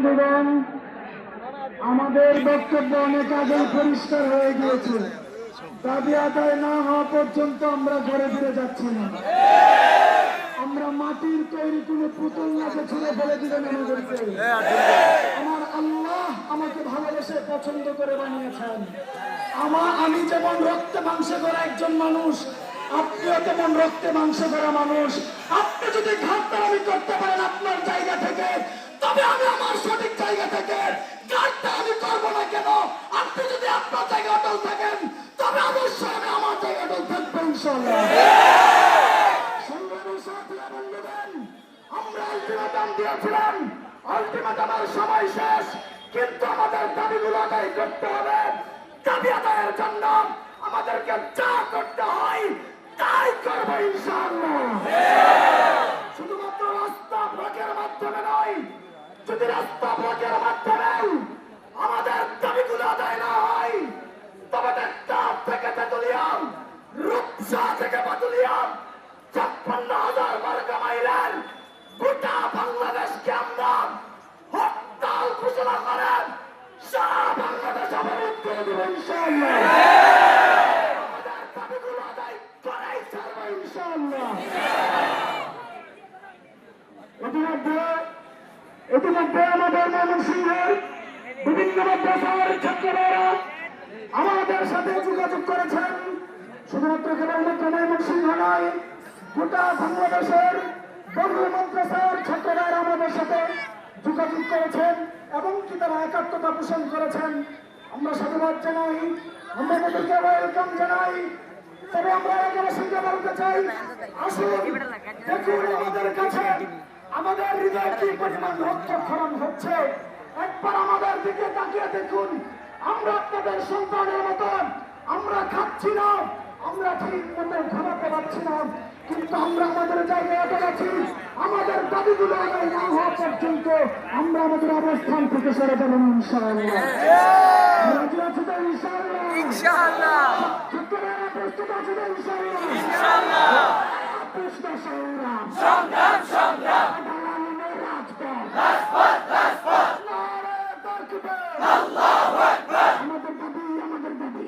বন্ধুগণ, আমাদের বক্তব্য অনেক আগেই পরিষ্কার হয়ে গিয়েছে। দাবি আদায় না হওয়া পর্যন্ত আমরা ঘরে ফিরে যাচ্ছি না। আমরা মাটির তৈরি কোনো পুতুল নাচে ছুঁড়ে ফেলে দিবেন আমাদেরকে। আমার আল্লাহ আমাকে ভালোবেসে পছন্দ করে বানিয়েছেন। আমি যেমন রক্তে মাংসে করা একজন মানুষ, আপনিও তেমন রক্তে মাংসে করা মানুষ। আপনি যদি ঘাটতারামি করতে পারেন আপনার জায়গা থেকে, তবে আমি আমার সঠিক জায়গা থেকে ঘাটতারামি করবো না কেন? আপনি যদি আপনার জায়গা অটল থাকেন, তবে অবশ্যই আমি আমার জায়গা অটল থাকবো ইনশাআল্লাহ। আমরা আলটিমেটাম দিয়েছিলাম, আলটিমেটামের সময় শেষ, কিন্তু আমাদের দাবিগুলো আদায় করতে হবে। দাবি আদায়ের জন্য আমাদেরকে যা করতে হয় তাই করবো ইনশাআল্লাহ। শুধুমাত্র রাস্তা ব্লকের মাধ্যমে নয়, যদি রাস্তা ব্লকের মাধ্যমে আমাদের দাবিগুলো আদায় না হয়, তবে টেকনাফ থেকে তেতুলিয়া, রূপসা থেকে পাতুলিয়া 56,000 বর্গ মাইলের গোটা বাংলাদেশকে আমরা হরতাল ঘোষণা করেন সারা বাংলাদেশ অবরোধ করে দেব ইনশাআল্লাহ। আমাদের দাবিগুলো আদায় করাই ছাড়বো ইনশাআল্লাহ। ইতিমধ্যে আমাদের ময়মনসিংহের বিভিন্ন মাদ্রাসার ছাত্ররা আমাদের সাথে যোগাযোগ করেছেন। শুধুমাত্র কেবলমাত্র ময়মনসিংহ নয়, গোটা বাংলাদেশের বহু মাদ্রাসার ছাত্ররা আমাদের সাথে যোগাযোগ করেছেন এবং কি তারা একাত্মতা পোষণ করেছেন। আমরা সাধুবাদ জানাই, আমরা তাদেরকে ওয়েলকাম জানাই। তবে আমরা একেবারে সঙ্গে বলতে চাই, আসুন দেখুন আমাদের কাছে আমাদের হৃদয় কি পরিমাণ রক্তক্ষরণ হচ্ছে। একবার আমাদের দিকে তাকিয়ে দেখুন। আমরা আপনাদের সন্তানের মতন আমরা খাচ্ছি না, আমরা ঠিক মতো খাওয়াতে পারছি না, কিন্তু আমরা আমাদের জায়গায় অটল আছি। আমাদের দাবিগুলো আদায় না হওয়া পর্যন্ত আমরা আমাদের অবস্থান থেকে সরে যাব ইনশাআল্লাহ। রাজি আছি তো ইনশাআল্লাহ? ইনশাআল্লাহ। ছাত্ররা প্রস্তুত আছে তো ইনশাআল্লাহ? ইনশাআল্লাহ। প্রশ্ন সংগ্রাম, সংগ্রাম সংগ্রাম, দালালের রাজপথ, রাজপথ রাজপথ, নারে তাকবীর, আল্লাহু আকবার। আমাদের দাবি, আমাদের দাবি।